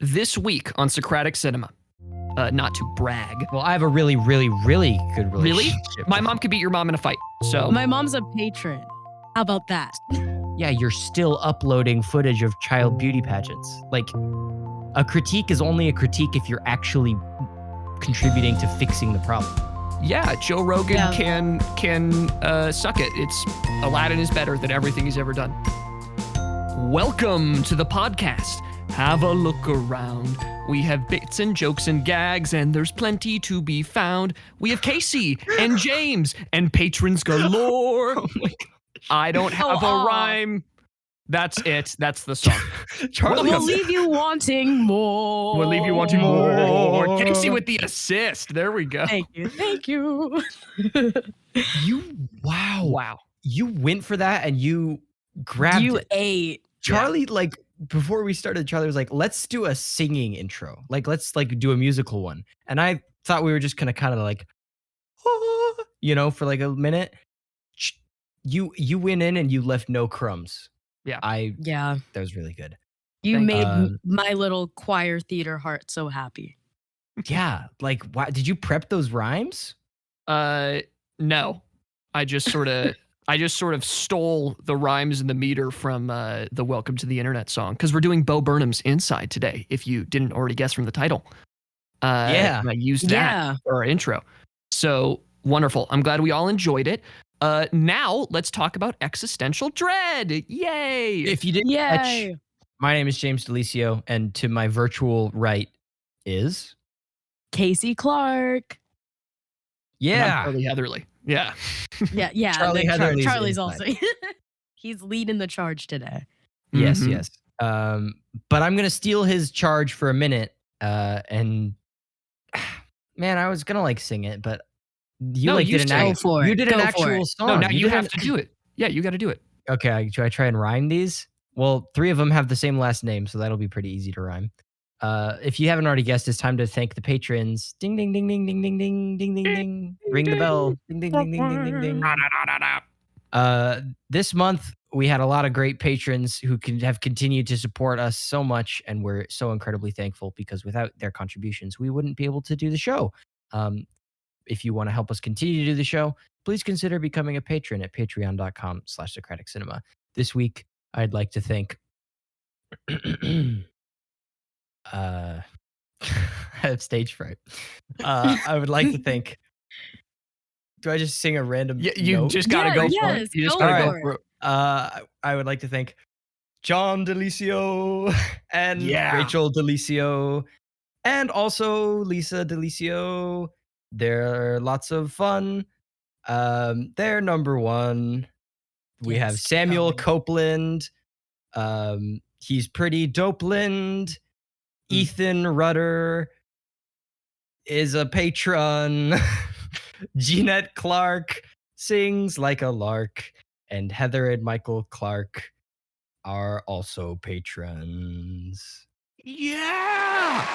This week on Socratic Cinema, not to brag. Well, I have a really, really, really good relationship. Really? My mom could beat your mom in a fight. So My mom's a patron. How about that? Yeah, you're still uploading footage of child beauty pageants. Like, a critique is only a critique if you're actually contributing to fixing the problem. yeah, Joe Rogan can suck it. It's Aladdin is better than everything he's ever done. Welcome to the podcast. Have a look around. We have bits and jokes and gags, and there's plenty to be found. We have Kasey and James and patrons galore. Oh my God. I don't have a rhyme. That's it. That's the song. Charlie, We'll leave you wanting more. We'll leave you wanting more. Kasey with the assist. There we go. Thank you. Thank you. Wow. You went for that and you grabbed You it. ate. Charlie, like, before we started, Charlie was like, let's do a singing intro. Like, let's like do a musical one. And I thought we were just gonna kind of like, for like a minute. You went in and you left no crumbs. Yeah. That was really good. You made my little choir theater heart so happy. Yeah. Like, why did you prep those rhymes? No. I just sort of stole the rhymes and the meter from the Welcome to the Internet song, because we're doing Bo Burnham's Inside today, if you didn't already guess from the title. Yeah. I used that for our intro. So wonderful. I'm glad we all enjoyed it. Now let's talk about existential dread. Yay! If you didn't catch, my name is James DeLisio, and to my virtual right is Kasey Clark. Yeah. Charlie Heatherly. Yeah. Yeah. Charlie Heatherly's Charlie's inside. also. He's leading the charge today. Yes, Mhm. yes. But I'm gonna steal his charge for a minute. And man, I was gonna like sing it, but you did an for it. You did an Go for actual it. song. No, now you have to do it. Yeah, you got to do it. Okay, should I try and rhyme these? Well, 3 of them have the same last name, so that'll be pretty easy to rhyme. If you haven't already guessed, it's time to thank the patrons. Ding, ding, ding, ding, ding, ding, ding, ding, ding, ding. Ring the bell. Ding, ding, ding, ding, ding, ding, ding. This month, we had a lot of great patrons who have continued to support us so much, and we're so incredibly thankful, because without their contributions, we wouldn't be able to do the show. If you want to help us continue to do the show, please consider becoming a patron at patreon.com/Socratic Cinema. This week, I'd like to thank I have stage fright. I would like to thank. Do I just sing a random? Yeah, you note? just gotta go for yes, it. You just go gotta for go for it. I would like to thank John DeLisio and Yeah. Rachel DeLisio, and also Lisa DeLisio. They're lots of fun. They're number one. We have Yes, Samuel going. Copeland. He's pretty dopeland. Ethan Rudder is a patron. Jeanette Clark sings like a lark. And Heather and Michael Clark are also patrons. Yeah.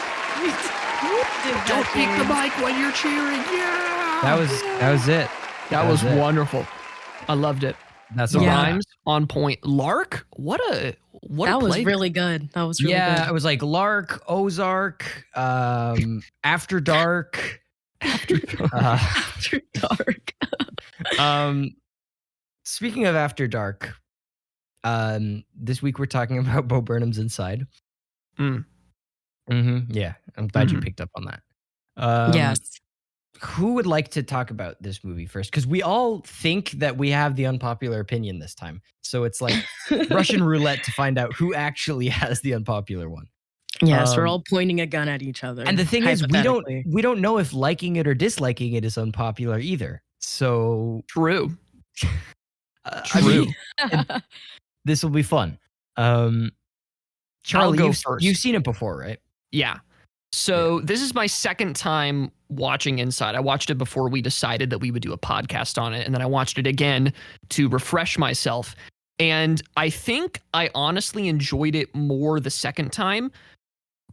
Did that, Don't pick the James. mic when you're cheering. Yeah. That was it. That was it. wonderful. I loved it. That's The all I got. rhymes on point. Lark. What a That was play. really good. That was really Yeah, good. it was like Lark, Ozark, After Dark. After dark. Speaking of After Dark, this week we're talking about Bo Burnham's Inside. Mm. Yeah, I'm glad you Mhm. picked up on that. Yes. Who would like to talk about this movie first? Because we all think that we have the unpopular opinion this time. So it's like Russian roulette to find out who actually has the unpopular one. Yes, we're all pointing a gun at each other. And the thing is, we hypothetically. don't know if liking it or disliking it is unpopular either. So True. I mean, this will be fun. Charlie, go you've, first. you've seen it before, right? Yeah. So this is my second time watching Inside. I watched it before we decided that we would do a podcast on it, and then I watched it again to refresh myself. And I think I honestly enjoyed it more the second time,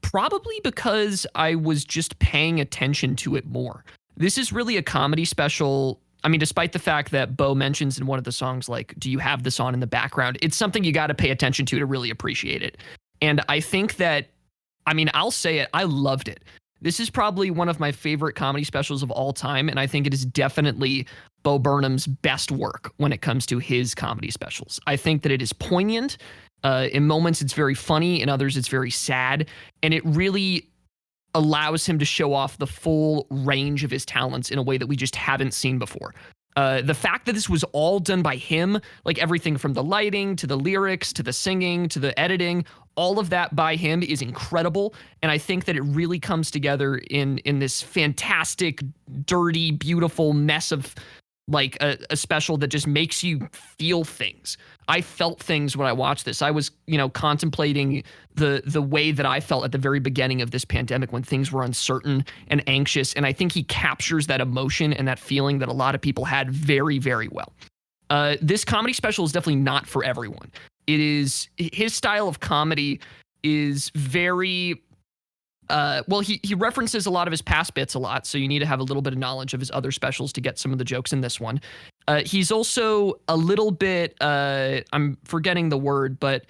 probably because I was just paying attention to it more. This is really a comedy special I mean, despite the fact that Bo mentions in one of the songs, like, do you have this on in the background? It's something you got to pay attention to really appreciate it. And I think that, I mean, I'll say it, I loved it. This is probably one of my favorite comedy specials of all time. And I think it is definitely Bo Burnham's best work when it comes to his comedy specials. I think that it is poignant. In moments, it's very funny. In others, it's very sad. And it really allows him to show off the full range of his talents in a way that we just haven't seen before. The fact that this was all done by him, like everything from the lighting to the lyrics to the singing to the editing, all of that by him is incredible. And I think that it really comes together in this fantastic, dirty, beautiful mess of like a special that just makes you feel things. I felt things when I watched this. I was, contemplating the way that I felt at the very beginning of this pandemic when things were uncertain and anxious. And I think he captures that emotion and that feeling that a lot of people had very, very well. This comedy special is definitely not for everyone. It is, his style of comedy is very, he references a lot of his past bits a lot, so you need to have a little bit of knowledge of his other specials to get some of the jokes in this one. He's also a little bit, I'm forgetting the word, but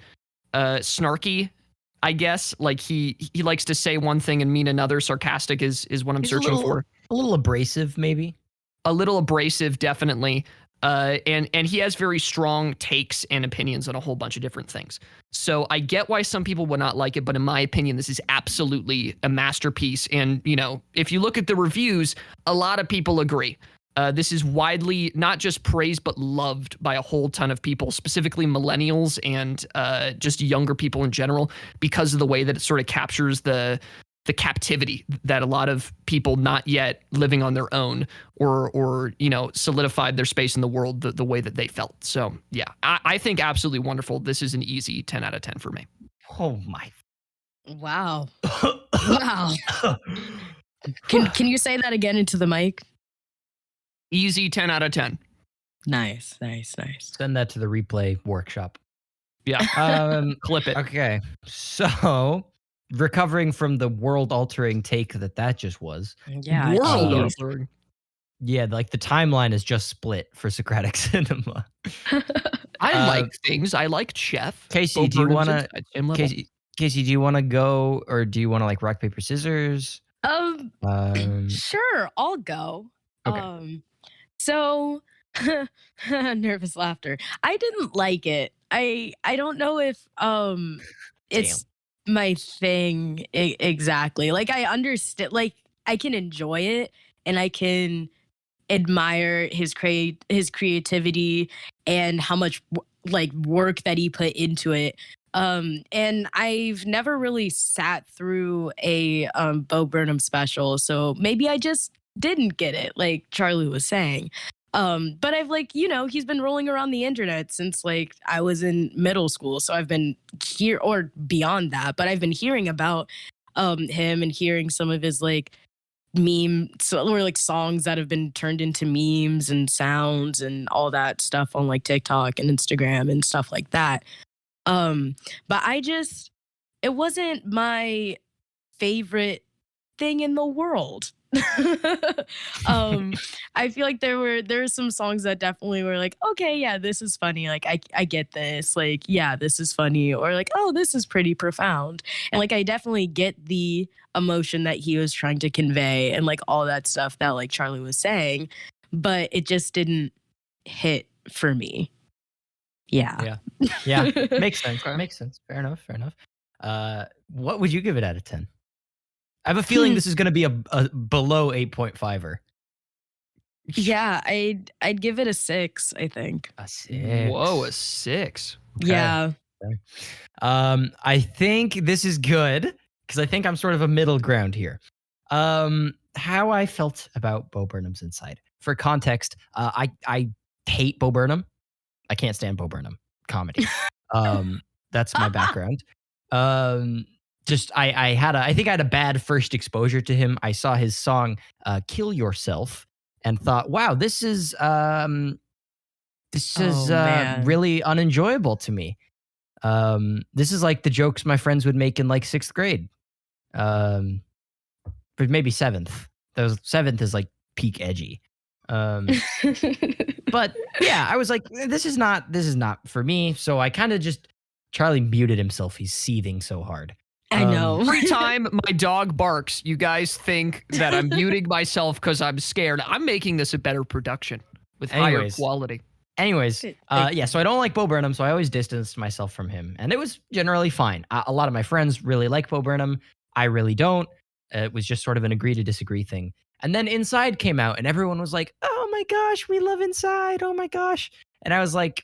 snarky, I guess. Like he likes to say one thing and mean another. Sarcastic is what I'm searching for. A little abrasive, maybe. A little abrasive, definitely. And he has very strong takes and opinions on a whole bunch of different things. So I get why some people would not like it, but in my opinion, this is absolutely a masterpiece. And, if you look at the reviews, a lot of people agree. This is widely not just praised, but loved by a whole ton of people, specifically millennials and just younger people in general, because of the way that it sort of captures the captivity that a lot of people not yet living on their own or solidified their space in the world the way that they felt. So yeah, I think absolutely wonderful. This is an easy 10 out of 10 for me. Oh my. Wow. Wow. Can you say that again into the mic? Easy 10 out of 10. Nice. Send that to the replay workshop. Yeah. Clip it. Okay. So recovering from the world-altering take that just was. Yeah. World-altering. Yeah, like the timeline is just split for Socratic cinema. I like things. I like Chef. Kasey, do you want to? Kasey, do you want to go, or do you want to like rock paper scissors? Sure, I'll go. Okay. So nervous laughter. I didn't like it. I don't know if it's my thing exactly. Like I understand, like I can enjoy it and I can admire his creativity and how much like work that he put into it. And I've never really sat through a Bo Burnham special, so maybe I just didn't get it, like Charlie was saying. But I've he's been rolling around the internet since like I was in middle school. So I've been here or beyond that, but I've been hearing about him and hearing some of his like or like songs that have been turned into memes and sounds and all that stuff on like TikTok and Instagram and stuff like that. But it wasn't my favorite thing in the world. I feel like there were some songs that definitely were like, okay, yeah, this is funny. Like I get this. Like, yeah, this is funny. Or like, oh, this is pretty profound. And like I definitely get the emotion that he was trying to convey and like all that stuff that like Charlie was saying, but it just didn't hit for me. Yeah. Makes sense. Fair enough. What would you give it out of 10? I have a feeling this is going to be a below 8.5er. Yeah, I'd give it a 6, I think. A 6. Whoa, a 6. Okay. Yeah. Okay. I think this is good because I think I'm sort of a middle ground here. How I felt about Bo Burnham's Inside. For context, I hate Bo Burnham. I can't stand Bo Burnham comedy. That's my background. I think I had a bad first exposure to him. I saw his song "Kill Yourself" and thought, "Wow, this is really unenjoyable to me." This is like the jokes my friends would make in like 6th grade, but maybe 7th. Those 7th is like peak edgy. But yeah, I was like, this is not for me. So I kind of just Charlie muted himself. He's seething so hard. I know. Every time my dog barks, you guys think that I'm muting myself because I'm scared. I'm making this a better production with higher quality. Anyways, yeah, so I don't like Bo Burnham, so I always distanced myself from him. And it was generally fine. A lot of my friends really like Bo Burnham. I really don't. It was just sort of an agree to disagree thing. And then Inside came out, and everyone was like, oh my gosh, we love Inside. Oh my gosh. And I was like,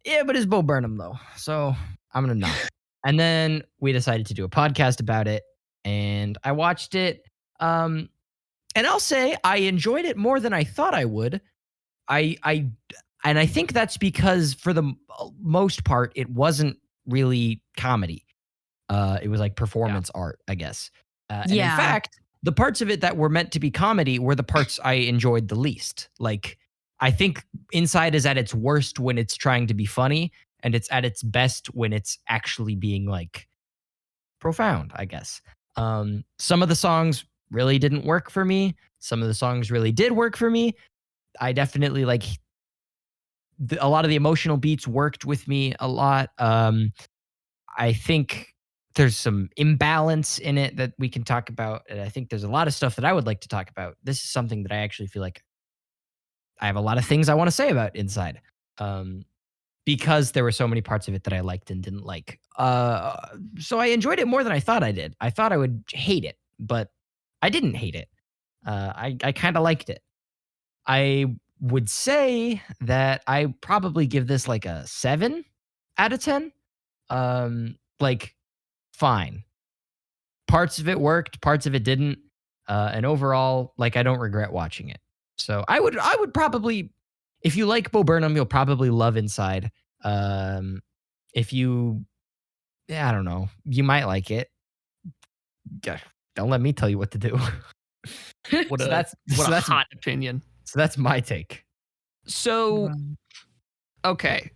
yeah, but it's Bo Burnham, though. So I'm going to not. And then we decided to do a podcast about it, and I watched it. And I'll say I enjoyed it more than I thought I would. And I think that's because for the most part, it wasn't really comedy. It was like performance art, I guess. And in fact, the parts of it that were meant to be comedy were the parts I enjoyed the least. Like, I think Inside is at its worst when it's trying to be funny, and it's at its best when it's actually being like profound, I guess. Some of the songs really didn't work for me. Some of the songs really did work for me. I definitely like a lot of the emotional beats worked with me a lot. I think there's some imbalance in it that we can talk about. And I think there's a lot of stuff that I would like to talk about. This is something that I actually feel like I have a lot of things I want to say about Inside. Because there were so many parts of it that I liked and didn't like. So I enjoyed it more than I thought I did. I thought I would hate it, but I didn't hate it. I kind of liked it. I would say that I probably give this like a 7 out of 10. Like, fine. Parts of it worked, parts of it didn't. And overall, like, I don't regret watching it. So I would probably, if you like Bo Burnham, you'll probably love Inside. If you, I don't know, you might like it. Don't let me tell you what to do. That's a hot opinion. So that's my take. So, okay.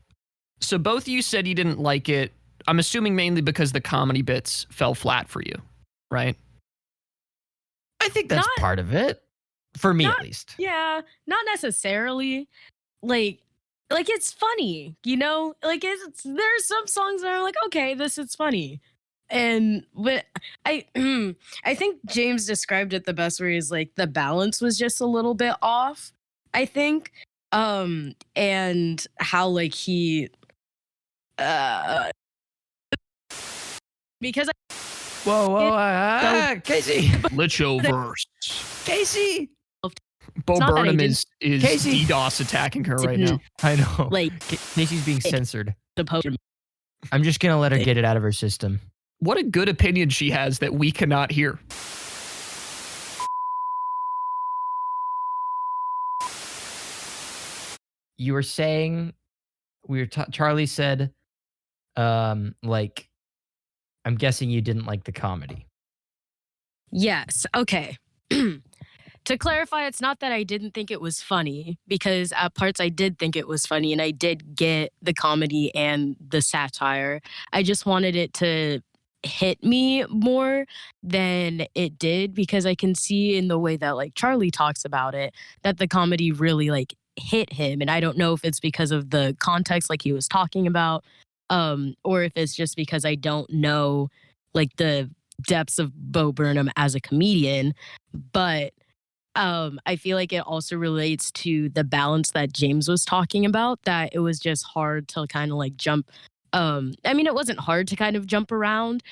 So both of you said you didn't like it. I'm assuming mainly because the comedy bits fell flat for you, right? I think that's part of it. For me, at least. Yeah, not necessarily. Like it's funny, you know? Like there's some songs that are like, okay, this is funny. But I think James described it the best, where he's like, the balance was just a little bit off, I think. And how like he because Kasey. Licho verse. Kasey. Bo Burnham is DDoS attacking her right now. I know. Like Kasey's being censored. I'm just gonna let her get it out of her system. What a good opinion she has that we cannot hear. You were saying, Charlie said, like, I'm guessing you didn't like the comedy. Yes. Okay. To clarify, it's not that I didn't think it was funny, because at parts I did think it was funny and I did get the comedy and the satire. I just wanted it to hit me more than it did, because I can see in the way that like Charlie talks about it that the comedy really like hit him. And I don't know if it's because of the context like he was talking about, or if it's just because I don't know like the depths of Bo Burnham as a comedian. But I feel like it also relates to the balance that James was talking about, that it was just hard to kind of like jump. I mean, it wasn't hard to kind of jump around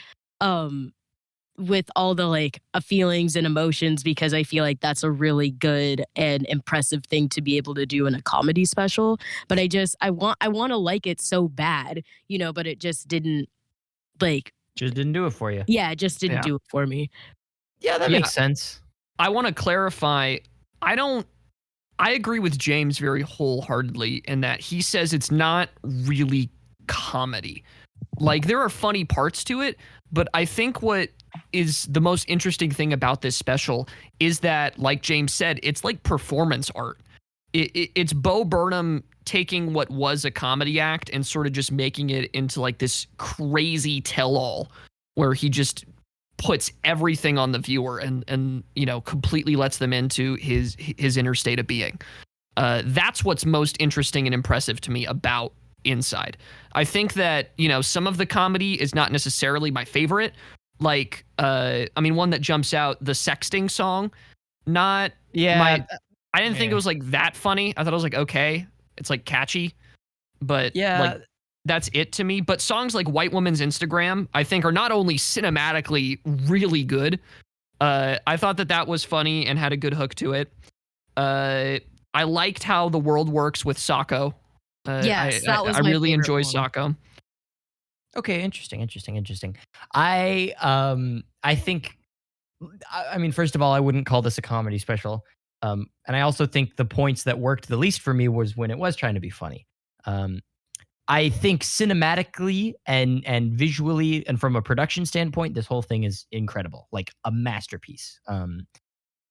with all the like feelings and emotions, because I feel like that's a really good and impressive thing to be able to do in a comedy special. But I want to like it so bad, you know, but it just didn't just didn't do it for you. Yeah, it just didn't do it for me. Yeah, that makes sense. I want to clarify. I agree with James very wholeheartedly in that he says it's not really comedy. Like, there are funny parts to it, but I think what is the most interesting thing about this special is that, like James said, it's like performance art. It's Bo Burnham taking what was a comedy act and sort of just making it into like this crazy tell-all where he just puts everything on the viewer and you know, completely lets them into his inner state of being. That's what's most interesting and impressive to me about Inside. I think that, you know, some of the comedy is not necessarily my favorite. Like, I mean, one that jumps out, the sexting song, I didn't think it was like that funny. I thought it was like, okay, it's like catchy, but like that's it to me. But songs like White Woman's Instagram, I think, are not only cinematically really good. I thought that was funny and had a good hook to it. I liked how the world works with Socko. Yes, that was I my really favorite enjoy one. Socko. Okay, interesting. I think, I mean, first of all, I wouldn't call this a comedy special. And I also think the points that worked the least for me was when it was trying to be funny. I think cinematically and visually and from a production standpoint, this whole thing is incredible, like a masterpiece.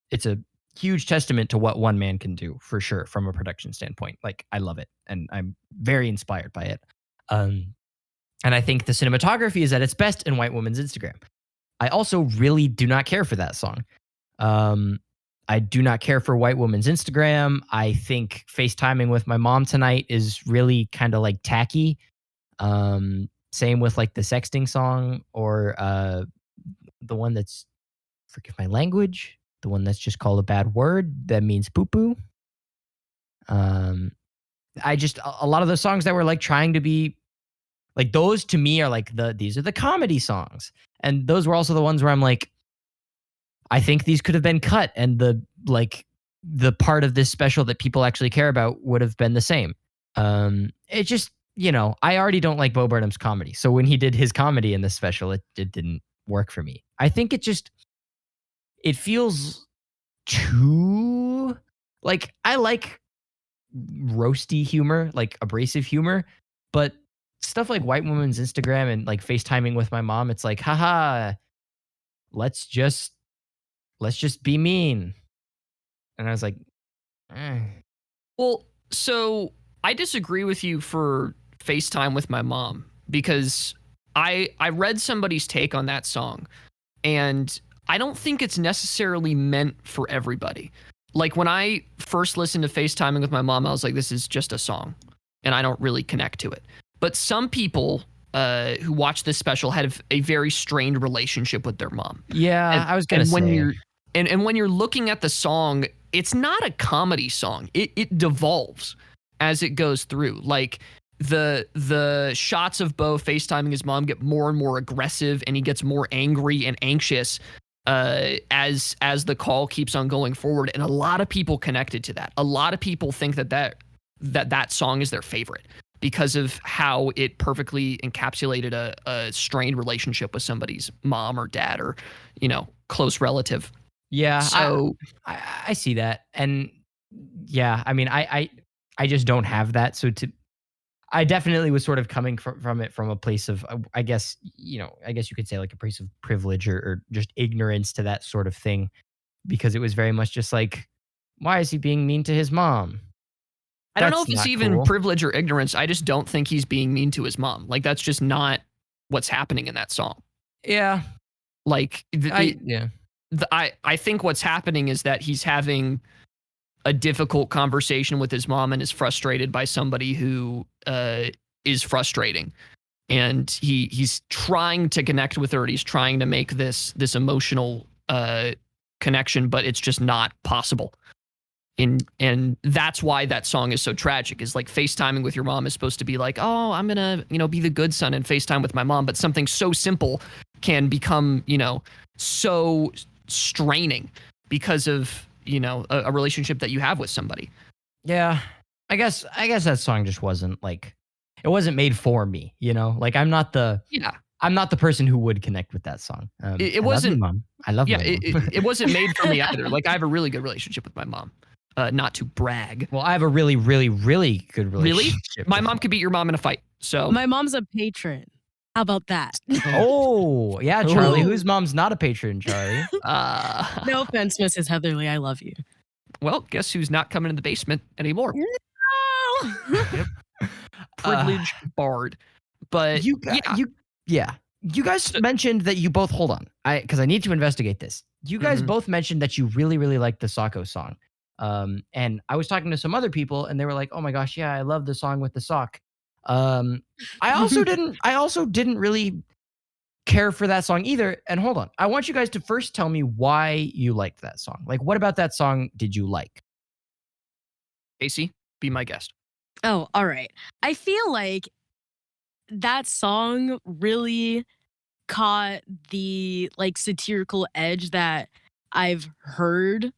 It's a huge testament to what one man can do, for sure, from a production standpoint. Like, I love it, and I'm very inspired by it. And I think the cinematography is at its best in White Woman's Instagram. I also really do not care for that song. I do not care for White Woman's Instagram. I think FaceTiming with my mom tonight is really kind of like tacky. Same with like the sexting song, or the one that's, forgive my language, the one that's just called a bad word that means poo poo. I just, a lot of the songs that were like trying to be like, those to me are like these are the comedy songs. And those were also the ones where I'm like, I think these could have been cut, and the part of this special that people actually care about would have been the same. It just, you know, I already don't like Bo Burnham's comedy. So when he did his comedy in this special, it didn't work for me. I think it feels too, like, I like roasty humor, like abrasive humor, but stuff like White Woman's Instagram and like FaceTiming with my mom, it's like, haha, let's just be mean. And I was like, eh. Well, so I disagree with you for FaceTime with my mom, because I read somebody's take on that song, and I don't think it's necessarily meant for everybody. Like, when I first listened to FaceTiming with my mom, I was like, this is just a song, and I don't really connect to it. But some people who watch this special have a very strained relationship with their mom. Yeah, I was gonna say. When you're looking at the song, it's not a comedy song. It devolves as it goes through. Like, the shots of Bo FaceTiming his mom get more and more aggressive, and he gets more angry and anxious as the call keeps on going forward. And a lot of people connected to that. A lot of people think that song is their favorite because of how it perfectly encapsulated a strained relationship with somebody's mom or dad or, you know, close relative. Yeah, so I see that, and yeah, I mean, I just don't have that. So I definitely was sort of coming from it from a place of, I guess you could say like a place of privilege or just ignorance to that sort of thing, because it was very much just like, why is he being mean to his mom? I don't know if it's even privilege or ignorance. I just don't think he's being mean to his mom. Like, that's just not what's happening in that song. Yeah, like I think what's happening is that he's having a difficult conversation with his mom and is frustrated by somebody who is frustrating, and he's trying to connect with her, and he's trying to make this emotional connection, but it's just not possible. And that's why that song is so tragic. Is like, FaceTiming with your mom is supposed to be like, oh, I'm gonna, you know, be the good son and FaceTime with my mom, but something so simple can become, you know, so straining because of, you know, a relationship that you have with somebody. Yeah, I guess that song just wasn't like, it wasn't made for me, you know. Like, I'm not the person who would connect with that song. It wasn't. Mom, I love. Yeah, my mom. it wasn't made for me either. Like, I have a really good relationship with my mom. Not to brag. Well, I have a really, really, really good relationship. Really? My mom could beat your mom in a fight. So my mom's a patron. How about that? Oh, yeah, Charlie. Ooh. Whose mom's not a patron, Charlie? No offense, Mrs. Heatherly. I love you. Well, guess who's not coming in the basement anymore? No. Yep. Privilege barred. But yeah. You guys mentioned that you both hold on. Because I need to investigate this. You guys both mentioned that you really, really like the Socko song. And I was talking to some other people, and they were like, "Oh my gosh, yeah, I love the song with the sock." I also didn't. I also didn't really care for that song either. And hold on, I want you guys to first tell me why you liked that song. Like, what about that song did you like? Kasey, be my guest. Oh, all right. I feel like that song really caught the like satirical edge that I've heard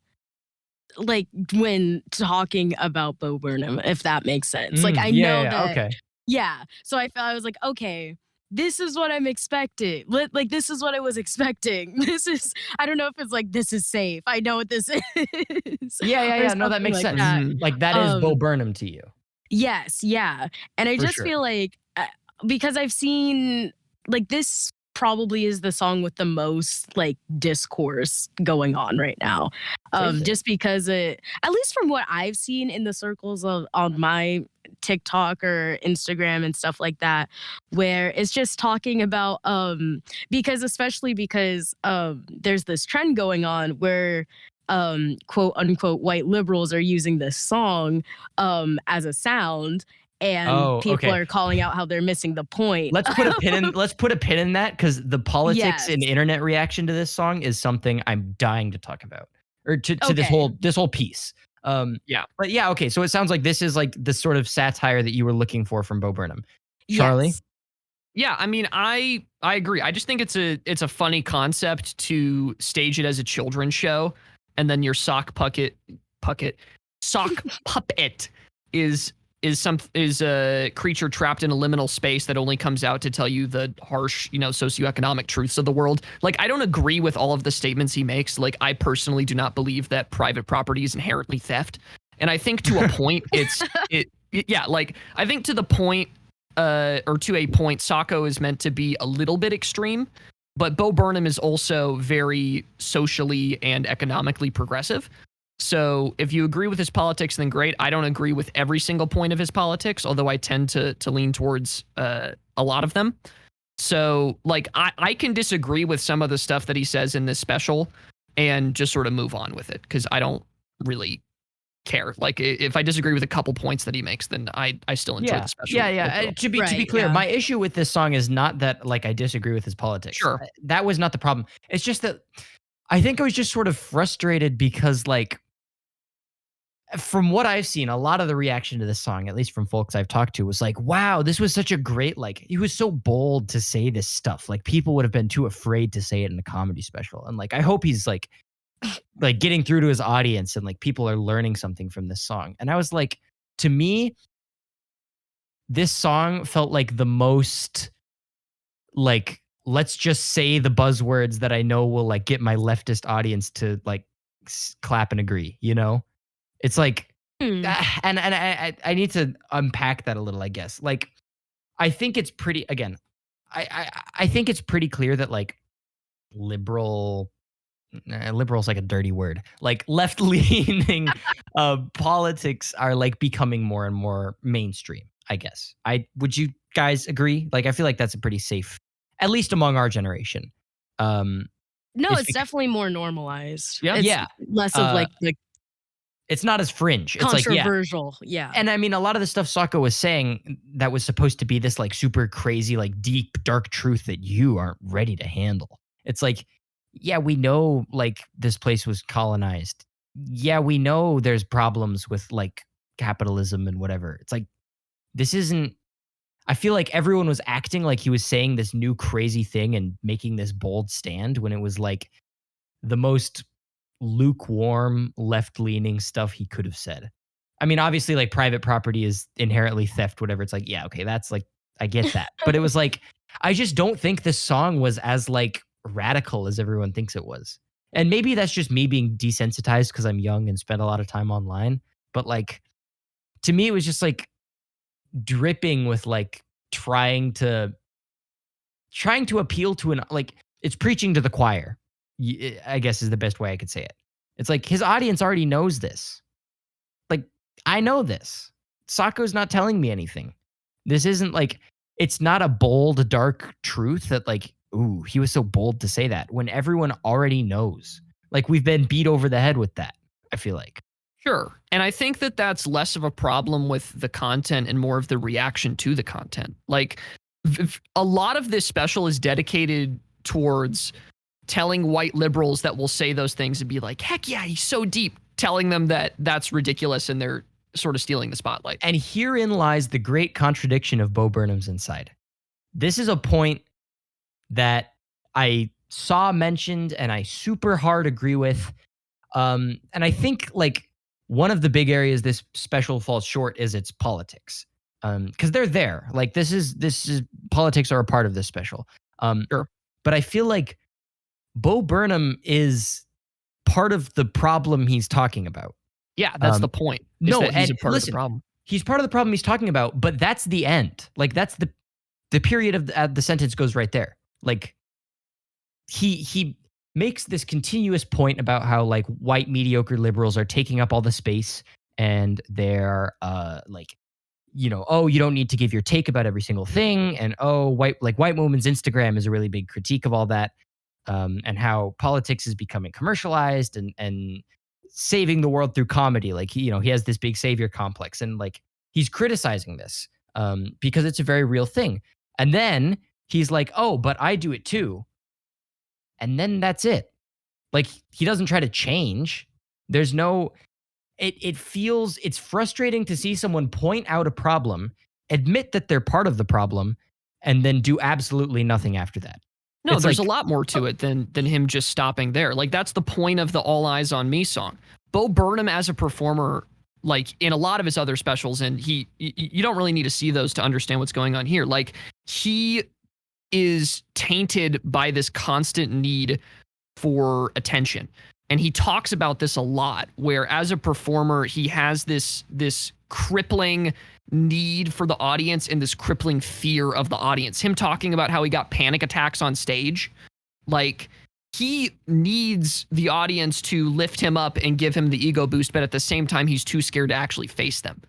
like when talking about Bo Burnham, if that makes sense. Like I know that Okay. yeah. So I was like, okay, this is what I'm expecting. Like this is what I was expecting. This is I don't know if it's like this is safe. I know what this is. Yeah. or No, that something makes like sense. that. Like that is Bo Burnham to you. Yes, yeah. And I For just sure. feel like because I've seen like this probably is the song with the most like discourse going on right now. Just because it at least from what I've seen in the circles of on my TikTok or Instagram and stuff like that, where it's just talking about because especially because there's this trend going on where quote unquote white liberals are using this song as a sound and Oh, people okay. are calling out how they're missing the point. Let's put a pin in that because the politics and Yes. internet reaction to this song is something I'm dying to talk about. Or to this Okay. whole piece. Yeah. But yeah, okay. So it sounds like this is like the sort of satire that you were looking for from Bo Burnham. Charlie? Yes. Yeah, I mean, I agree. I just think it's a funny concept to stage it as a children's show, and then your sock puppet is a creature trapped in a liminal space that only comes out to tell you the harsh, socioeconomic truths of the world. Like, I don't agree with all of the statements he makes. Like, I personally do not believe that private property is inherently theft, and I think to a point, I think to the point. Or to a point, Socko is meant to be a little bit extreme, but Bo Burnham is also very socially and economically progressive. So if you agree with his politics, then great. I don't agree with every single point of his politics, although I tend to lean towards a lot of them. So like I can disagree with some of the stuff that he says in this special and just sort of move on with it because I don't really care. Like if I disagree with a couple points that he makes, then I still enjoy the special. Yeah. To be clear, my issue with this song is not that like I disagree with his politics. Sure. That was not the problem. It's just that I think I was just sort of frustrated because like from what I've seen, a lot of the reaction to this song, at least from folks I've talked to, was like, wow, this was such a great, like, he was so bold to say this stuff. Like, people would have been too afraid to say it in a comedy special. And, like, I hope he's, like getting through to his audience and, like, people are learning something from this song. And I was like, to me, this song felt like the most, like, let's just say the buzzwords that I know will, like, get my leftist audience to, like, clap and agree, you know? It's like, and I need to unpack that a little, I guess. Like, I think it's pretty, again, I think it's pretty clear that like liberal is like a dirty word. Like left leaning politics are like becoming more and more mainstream, I guess. Would you guys agree? Like, I feel like that's a pretty safe, at least among our generation. No, it's definitely more normalized. Yeah. It's less of like the it's not as fringe. It's controversial. Yeah. And I mean, a lot of the stuff Socko was saying that was supposed to be this like super crazy, like deep, dark truth that you aren't ready to handle. It's like, yeah, we know like this place was colonized. Yeah, we know there's problems with like capitalism and whatever. It's like, this isn't, I feel like everyone was acting like he was saying this new crazy thing and making this bold stand when it was like the most lukewarm, left-leaning stuff he could have said. I mean, obviously, like private property is inherently theft, whatever. It's like, yeah, okay, that's like, I get that. But it was like, I just don't think this song was as like radical as everyone thinks it was. And maybe that's just me being desensitized because I'm young and spend a lot of time online. But like, to me, it was just like dripping with like trying to appeal to an, like, it's preaching to the choir, I guess is the best way I could say it. It's like his audience already knows this. Like, I know this. Socko's not telling me anything. This isn't like, it's not a bold, dark truth that like ooh, he was so bold to say that when everyone already knows. Like, we've been beat over the head with that, I feel like. Sure. And I think that that's less of a problem with the content and more of the reaction to the content. Like, a lot of this special is dedicated towards telling white liberals that will say those things and be like, heck yeah, he's so deep, telling them that that's ridiculous and they're sort of stealing the spotlight. And herein lies the great contradiction of Bo Burnham's inside. This is a point that I saw mentioned and I super hard agree with. And I think like one of the big areas this special falls short is its politics. Because they're there. Like this is politics are a part of this special. Sure. But I feel like Bo Burnham is part of the problem he's talking about. Yeah, that's the point. No, he's a part listen, of the problem. He's part of the problem he's talking about, but that's the end. Like that's the period of the sentence goes right there. Like he makes this continuous point about how like white mediocre liberals are taking up all the space and they're like, you know, oh, you don't need to give your take about every single thing, and oh, white woman's Instagram is a really big critique of all that, and how politics is becoming commercialized and saving the world through comedy. Like he has this big savior complex, and like he's criticizing this because it's a very real thing. And then he's like, oh, but I do it too. And then that's it. Like he doesn't try to change. There's no, it feels, it's frustrating to see someone point out a problem, admit that they're part of the problem, and then do absolutely nothing after that. No, It's there's like, a lot more to it than him just stopping there. Like that's the point of the All Eyes on Me song. Bo Burnham as a performer, like in a lot of his other specials, and you don't really need to see those to understand what's going on here. Like he is tainted by this constant need for attention. And he talks about this a lot, where as a performer, he has this crippling need for the audience and this crippling fear of the audience. Him talking about how he got panic attacks on stage. Like he needs the audience to lift him up and give him the ego boost, but at the same time, he's too scared to actually face them.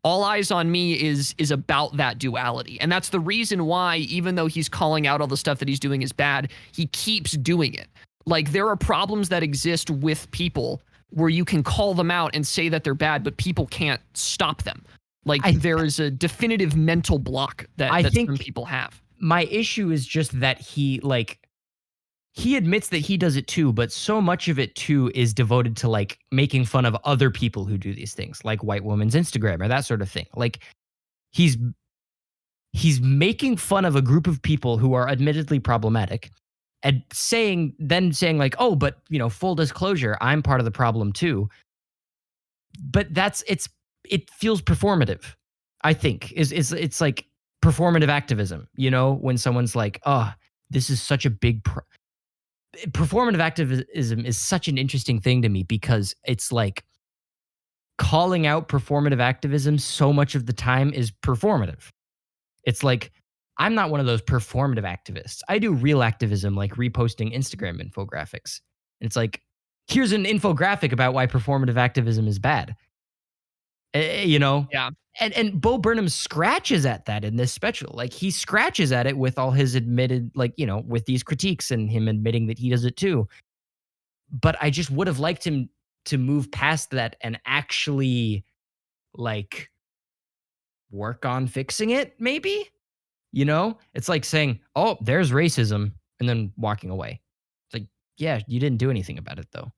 All Eyes on Me is about that duality. And that's the reason why, even though he's calling out all the stuff that he's doing is bad, he keeps doing it. Like there are problems that exist with people where you can call them out and say that they're bad, but people can't stop them. Like there is a definitive mental block that some people have. My issue is just that he admits that he does it too, but so much of it too is devoted to like making fun of other people who do these things, like white woman's Instagram or that sort of thing. Like he's making fun of a group of people who are admittedly problematic and saying like, oh, but full disclosure, I'm part of the problem too. But it feels performative, I think. It's like performative activism, when someone's like, oh, this is such a big performative activism is such an interesting thing to me, because it's like calling out performative activism so much of the time is performative. It's like, I'm not one of those performative activists. I do real activism, like reposting Instagram infographics. And it's like, here's an infographic about why performative activism is bad. Yeah. And Bo Burnham scratches at that in this special. Like he scratches at it with all his admitted, with these critiques and him admitting that he does it too. But I just would have liked him to move past that and actually like work on fixing it, maybe. It's like saying, oh, there's racism, and then walking away. It's like, yeah, you didn't do anything about it though.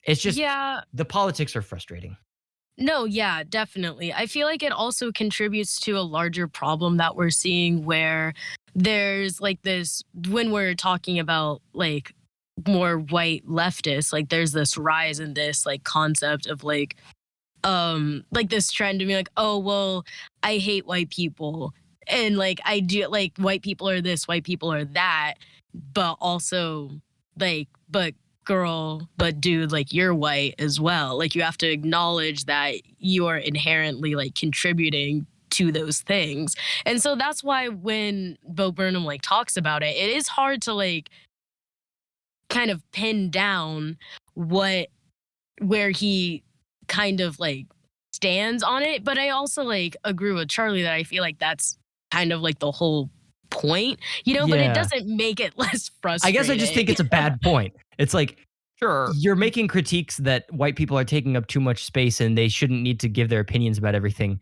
It's just, the politics are frustrating. No, yeah, definitely. I feel like it also contributes to a larger problem that we're seeing, where there's like this, when we're talking about like more white leftists, like there's this rise in this like concept of like this trend to be like, oh, well, I hate white people. And like I do, like white people are this, white people are that, but also like, but girl, but dude, like you're white as well. Like you have to acknowledge that you are inherently like contributing to those things. And so that's why when Bo Burnham like talks about it, it is hard to like kind of pin down where he kind of like stands on it. But I also like agree with Charlie that I feel like that's kind of like the whole point, but it doesn't make it less frustrating. I guess I just think it's a bad point. It's like, Sure. you're making critiques that white people are taking up too much space and they shouldn't need to give their opinions about everything.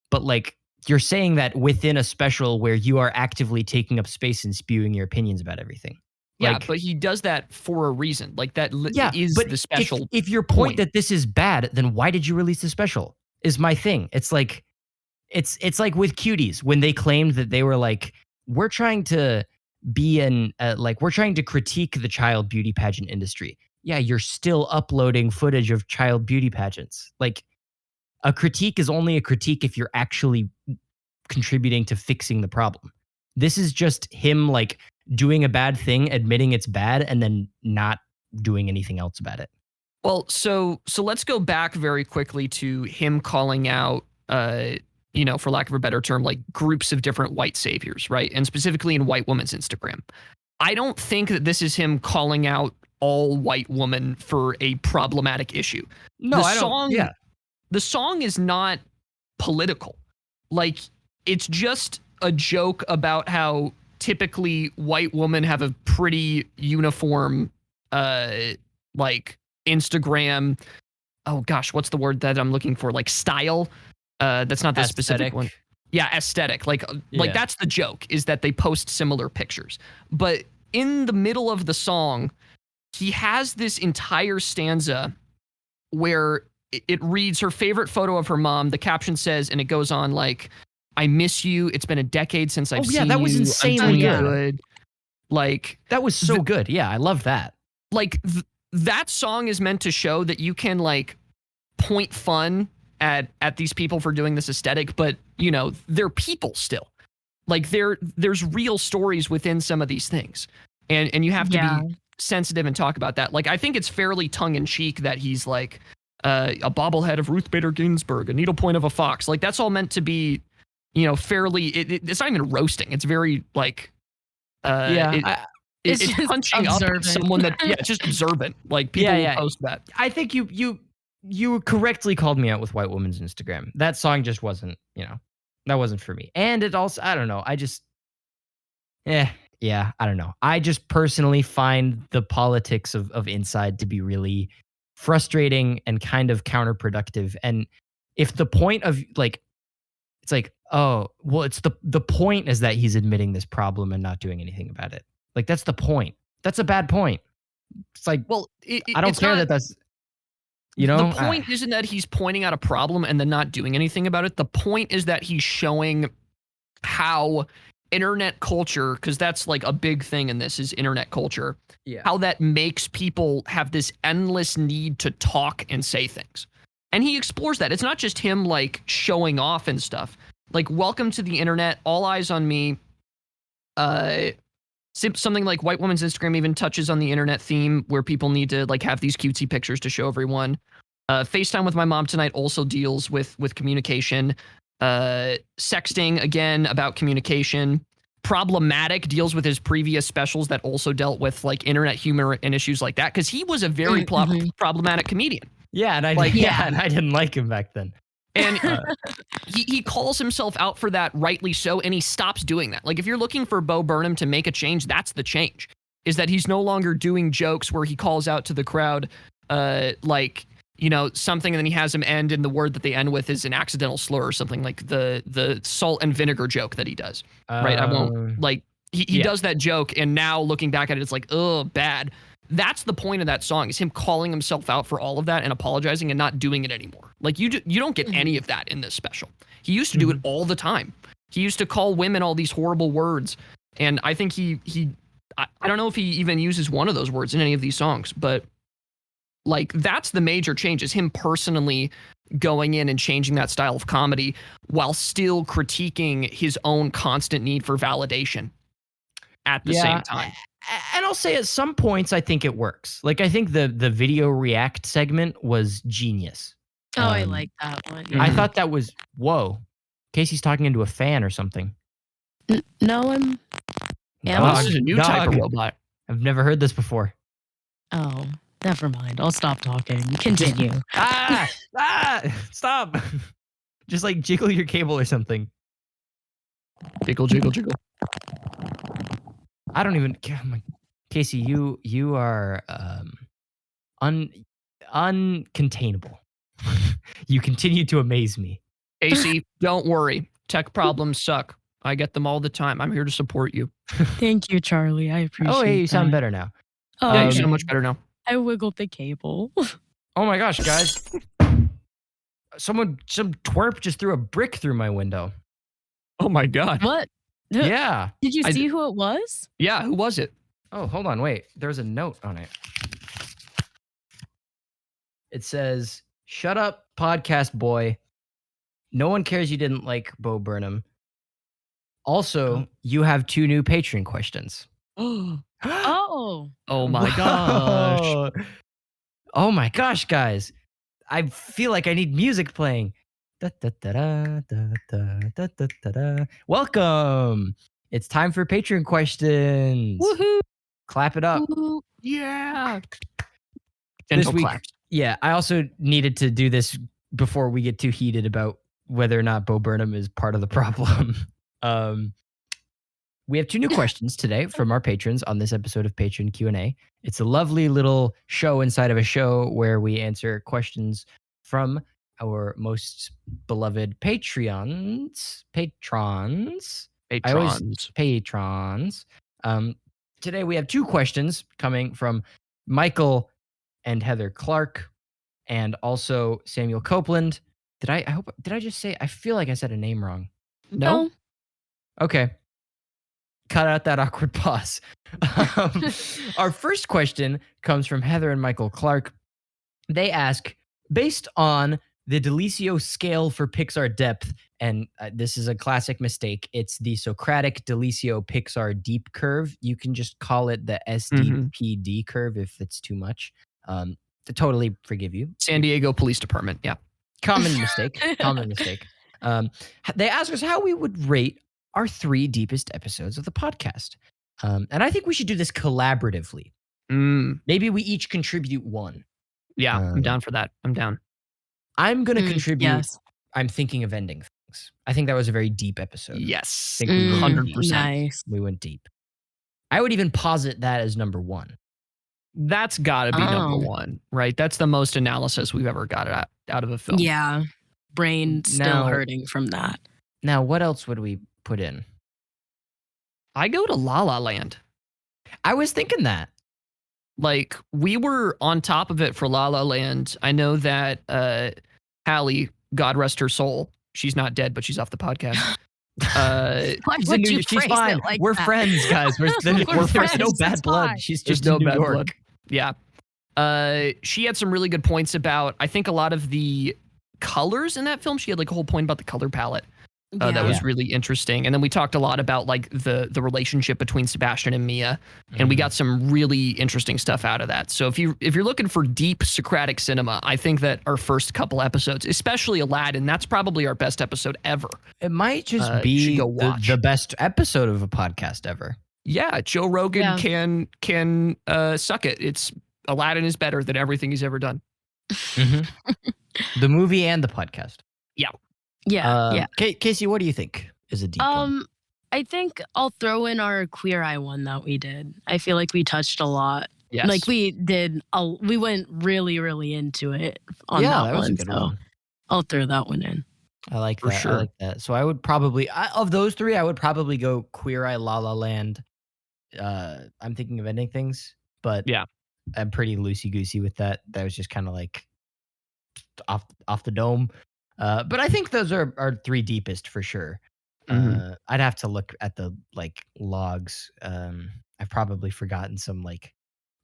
But like, you're saying that within a special where you are actively taking up space and spewing your opinions about everything. Yeah, Like, but he does that for a reason. Like that is but the special. If your point that this is bad, then why did you release the special? Is my thing. It's like it's like with Cuties when they claimed that they were like, we're trying to be we're trying to critique the child beauty pageant industry. Yeah, you're still uploading footage of child beauty pageants. Like, a critique is only a critique if you're actually contributing to fixing the problem. This is just him like doing a bad thing, admitting it's bad, and then not doing anything else about it. Well, so let's go back very quickly to him calling out, for lack of a better term, like groups of different white saviors, right? And specifically in white women's Instagram. I don't think that this is him calling out all white women for a problematic issue. No, I don't. Yeah. The song is not political. Like, it's just a joke about how typically white women have a pretty uniform, like Instagram. Oh gosh, what's the word that I'm looking for? Like style. That's not the specific one. Yeah, aesthetic. Like that's the joke, is that they post similar pictures. But in the middle of the song, he has this entire stanza where it reads her favorite photo of her mom. The caption says, and it goes on like, I miss you. It's been a decade since I've seen you. That was insanely good. Like, that was so good. Yeah, I love that. Like, that song is meant to show that you can like point fun at these people for doing this aesthetic, but they're people still. Like, there's real stories within some of these things, and you have to be sensitive and talk about that. Like, I think it's fairly tongue in cheek that he's like a bobblehead of Ruth Bader Ginsburg, a needlepoint of a fox. Like, that's all meant to be, fairly. It's not even roasting. It's very like, it's just punching observant. up at someone that, it's just observant. Like, people will post that. I think you correctly called me out with white woman's Instagram. That song just wasn't, that wasn't for me. And it also, I don't know. I just, I don't know. I just personally find the politics of Inside to be really frustrating and kind of counterproductive. And if the point of like, it's like, oh, well, it's the point is that he's admitting this problem and not doing anything about it. Like, that's the point. That's a bad point. It's like, well, I don't care that that's, the point isn't that he's pointing out a problem and then not doing anything about it. The point is that he's showing how internet culture, because that's like a big thing in this, is internet culture. Yeah. How that makes people have this endless need to talk and say things. And he explores that. It's not just him like showing off and stuff. Like, welcome to the internet, all eyes on me. Something like White Woman's Instagram even touches on the internet theme where people need to like have these cutesy pictures to show everyone. FaceTime with my mom tonight also deals with communication. Sexting, again, about communication. Problematic deals with his previous specials that also dealt with like internet humor and issues like that, because he was a very problematic comedian. Yeah, and I didn't like him back then. And he calls himself out for that, rightly so, and he stops doing that. Like, if you're looking for Bo Burnham to make a change, that's the change. Is that he's no longer doing jokes where he calls out to the crowd, something, and then he has them end, and the word that they end with is an accidental slur or something, like the salt and vinegar joke that he does. Right? I won't, like, he does that joke, and now looking back at it, it's like, oh, bad. That's the point of that song, is him calling himself out for all of that and apologizing and not doing it anymore. Like, you don't get any of that in this special. He used to do it all the time. He used to call women all these horrible words. And I think I don't know if he even uses one of those words in any of these songs, but like, that's the major change, is him personally going in and changing that style of comedy while still critiquing his own constant need for validation at the same time. And I'll say at some points, I think it works. Like, I think the video react segment was genius. Oh, I like that one. I thought that was, whoa, Kasey's talking into a fan or something. No, this is a new type of robot. I've never heard this before. Oh, never mind. I'll stop talking. Continue. Stop. Just like jiggle your cable or something. Jiggle, jiggle, jiggle. I don't even. Kasey, you are uncontainable. You continue to amaze me. AC, don't worry. Tech problems suck. I get them all the time. I'm here to support you. Thank you, Charlie. I appreciate Oh, hey, you sound that. better now. Oh, Yeah, you okay. sound much better now. I wiggled the cable. Oh my gosh, guys. Some twerp just threw a brick through my window. Oh my God. What? Yeah. Did you see who it was? Yeah, who was it? Oh, hold on. Wait. There's a note on it. It says, "Shut up, podcast boy. No one cares you didn't like Bo Burnham. Also, you have 2 new Patreon questions." Oh Oh. my gosh. Whoa. Oh my gosh, guys. I feel like I need music playing. Da, da, da, da, da, da, da, da, da, da. Welcome. It's time for Patreon questions. Woohoo. Clap it up. Yeah. This Gentle week, claps. yeah, I also needed to do this before we get too heated about whether or not Bo Burnham is part of the problem. We have 2 new questions today from our patrons on this episode of Patron Q&A. It's a lovely little show inside of a show where we answer questions from our most beloved patrons. Patrons. Today we have 2 questions coming from Michael and Heather Clark, and also Samuel Copeland. Did I just say? I feel like I said a name wrong. No. Okay. Cut out that awkward pause. Our first question comes from Heather and Michael Clark. They ask, based on the DeLisio scale for Pixar depth, and this is a classic mistake, it's the Socratic DeLisio Pixar deep curve. You can just call it the SDPD curve if it's too much. To totally forgive you. San Diego Police Department. Yeah. Common mistake. They ask us how we would rate our 3 deepest episodes of the podcast. And I think we should do this collaboratively. Maybe we each contribute 1. Yeah, I'm down for that. I'm down. I'm going to contribute. Yes. I'm thinking of ending things. I think that was a very deep episode. Yes. I think we went 100%. deep. Nice. We went deep. I would even posit that as number 1. That's got to be number 1, right? That's the most analysis we've ever got out of a film. Yeah. Brain still Now- hurting from that. Now, what else would we put in? I go to La La Land. I was thinking that. Like, we were on top of it for La La Land. I know that Hallie, God rest her soul, she's not dead, but she's off the podcast. Why She's, would you she's phrase fine. it like We're that? friends, guys. There's no friends, bad it's blood. fine. She's There's just no in New bad York. blood. Yeah. She had some really good points about, I think, a lot of the colors in that film. She had like a whole point about the color palette. That was really interesting. And then we talked a lot about like the relationship between Sebastian and Mia, and we got some really interesting stuff out of that. So if you're looking for deep Socratic cinema, I think that our first couple episodes, especially Aladdin, that's probably our best episode ever. It might just You be should go watch. the best episode of a podcast ever. Yeah, Joe Rogan can suck it. It's Aladdin is better than everything he's ever done. The movie and the podcast. Yeah. Kasey, what do you think is a deep one? I think I'll throw in our Queer Eye one that we did. I feel like we touched a lot. Yes. Like we went really, really into it on that was one. a good So one. I'll throw that one in. I like For that. sure. I like that. So I would probably, of those 3, I would probably go Queer Eye, La La Land. I'm thinking of ending things, but Yeah. I'm pretty loosey-goosey with that. That was just kind of like off the dome. But I think those are our 3 deepest for sure. I'd have to look at the like logs. I've probably forgotten some like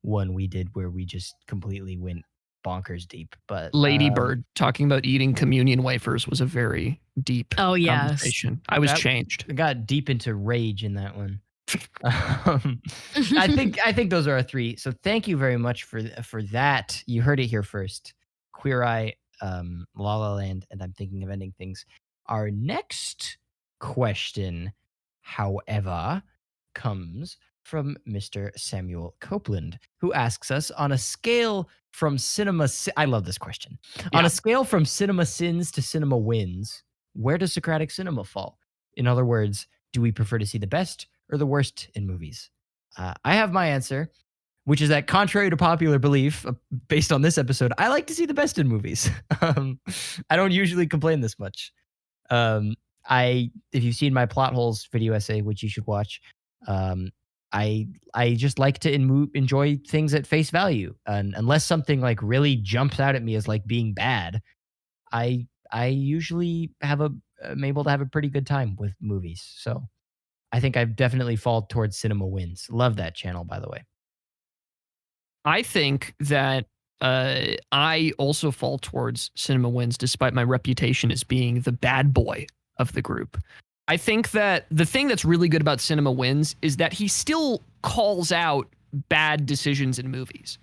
one we did where we just completely went bonkers deep. But Lady Bird talking about eating communion wafers was a very deep conversation. I was changed. I got deep into rage in that one. I think those are our 3. So thank you very much for that. You heard it here first. Queer Eye, La La Land, and I'm thinking of ending things. Our next question, however, comes from Mr. Samuel Copeland, who asks us on a scale from I love this question. On a scale from cinema sins to cinema wins, where does Socratic cinema fall? In other words, do we prefer to see the best or the worst in movies? I have my answer, which is that contrary to popular belief, based on this episode, I like to see the best in movies. I don't usually complain this much. If you've seen my plot holes video essay, which you should watch, I just like to enjoy things at face value, and unless something like really jumps out at me as like being bad, I usually am able to have a pretty good time with movies. So I think I've definitely fall towards Cinema Wins. Love that channel, by the way. I think that I also fall towards Cinema Wins, despite my reputation as being the bad boy of the group. I think that the thing that's really good about Cinema Wins is that he still calls out bad decisions in movies.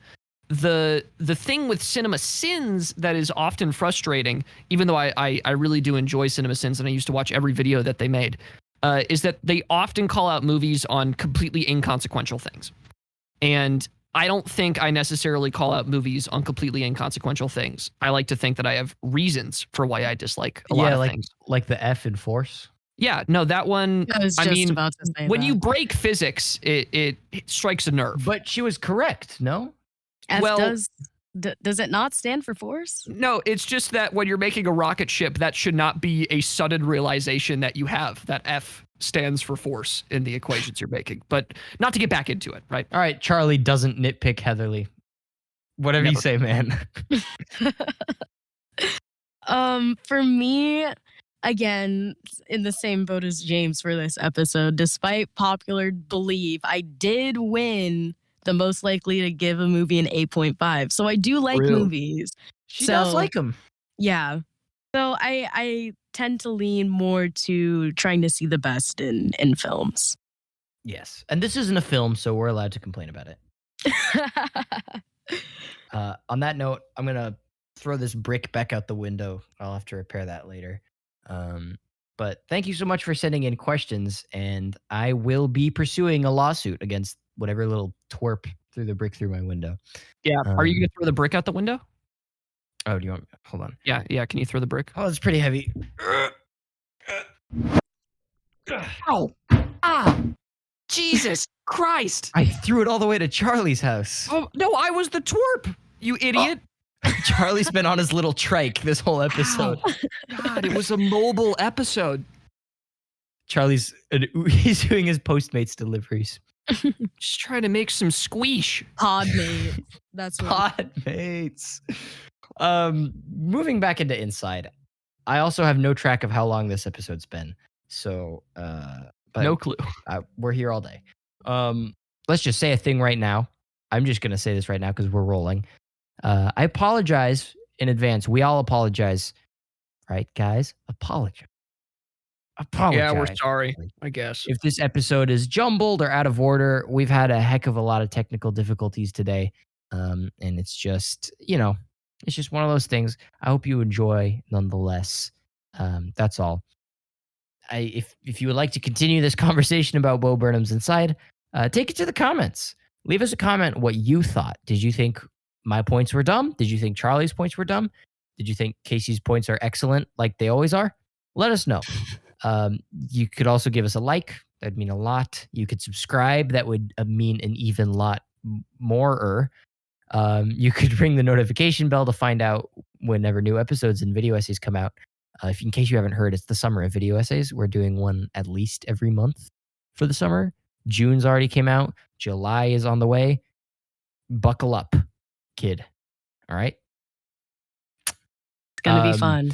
The thing with Cinema Sins that is often frustrating, even though I really do enjoy Cinema Sins and I used to watch every video that they made, is that they often call out movies on completely inconsequential things. And I don't think I necessarily call out movies on completely inconsequential things. I like to think that I have reasons for why I dislike a lot of things. Like the F in Force. Yeah, no, that one. I mean, about to say when that. you break physics, it strikes a nerve. But she was correct, no? F does it not stand for force? No, it's just that when you're making a rocket ship, that should not be a sudden realization that you have that F stands for force in the equations you're making. But not to get back into it, right? All right, Charlie doesn't nitpick Heatherly. Whatever you say, man. For me, again, in the same boat as James for this episode, despite popular belief, I did win the most likely to give a movie an 8.5. So I do like movies. She does like them. Yeah. So I tend to lean more to trying to see the best in films. Yes. And this isn't a film, so we're allowed to complain about it. On that note, I'm going to throw this brick back out the window. I'll have to repair that later. But thank you so much for sending in questions, and I will be pursuing a lawsuit against whatever little twerp threw the brick through my window. Yeah. Are you going to throw the brick out the window? Oh, do you want? Hold on. Yeah. Can you throw the brick? Oh, it's pretty heavy. Ow! Ah! Jesus Christ! I threw it all the way to Charlie's house. Oh no, I was the twerp. You idiot! Charlie's been on his little trike this whole episode. God, it was a mobile episode. Charlie's he's doing his Postmates deliveries. Just trying to make some squeesh. Podmate. That's what. Podmates. Moving back into Inside, I also have no track of how long this episode's been. So, but no clue. We're here all day. Let's just say a thing right now. I'm just gonna say this right now because we're rolling. I apologize in advance. We all apologize, right, guys? Apologize. Yeah, we're sorry, I guess. If this episode is jumbled or out of order, we've had a heck of a lot of technical difficulties today. And it's just, it's just one of those things. I hope you enjoy nonetheless. That's all. If you would like to continue this conversation about Bo Burnham's Inside, take it to the comments. Leave us a comment what you thought. Did you think my points were dumb? Did you think Charlie's points were dumb? Did you think Kasey's points are excellent like they always are? Let us know. You could also give us a like. That'd mean a lot. You could subscribe. That would mean an even lot more. You could ring the notification bell to find out whenever new episodes and video essays come out. In case you haven't heard, it's the summer of video essays. We're doing one at least every month for the summer. June's already came out. July is on the way. Buckle up, kid. All right? It's going to be fun.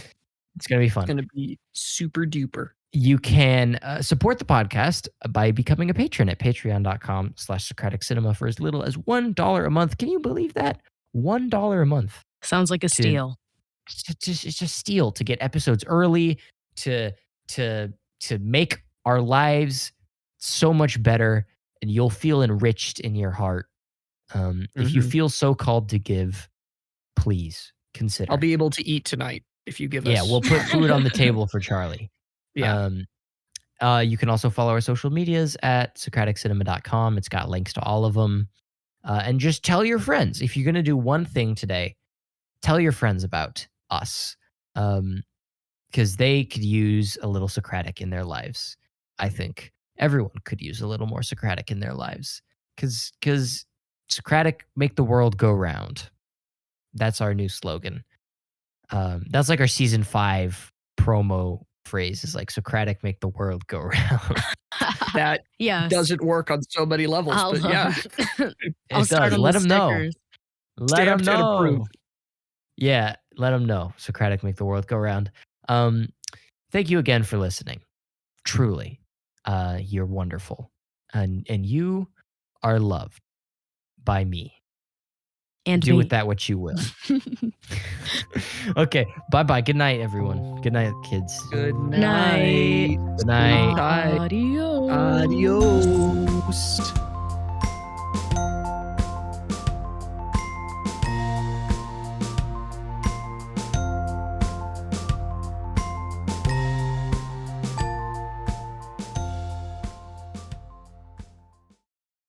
It's going to be fun. It's going to be super duper. You can support the podcast by becoming a patron at patreon.com/Socratic Cinema for as little as $1 a month. Can you believe that? $1 a month. Sounds like a steal. It's just steal to get episodes early, to make our lives so much better, and you'll feel enriched in your heart. If you feel so called to give, please consider. I'll be able to eat tonight if you give us. Yeah, we'll put food on the table for Charlie. Yeah. You can also follow our social medias at SocraticCinema.com. It's got links to all of them. And just tell your friends. If you're going to do one thing today, tell your friends about us. Because they could use a little Socratic in their lives. I think everyone could use a little more Socratic in their lives. Because Socratic, make the world go round. That's our new slogan. That's like our season 5 promo phrase is like Socratic, make the world go round. That Yes. doesn't work on so many levels, I'll, but yeah. I'll It start does. on Let the them know. stickers. Let them Stamped and know. approved. Yeah, let them know. Socratic, make the world go round. Thank you again for listening. Truly, you're wonderful, and you are loved by me. And Do me. with that what you will. Okay, bye. Good night, everyone. Good night, kids. Good night. night. Good night. Bye. Adios. Adios.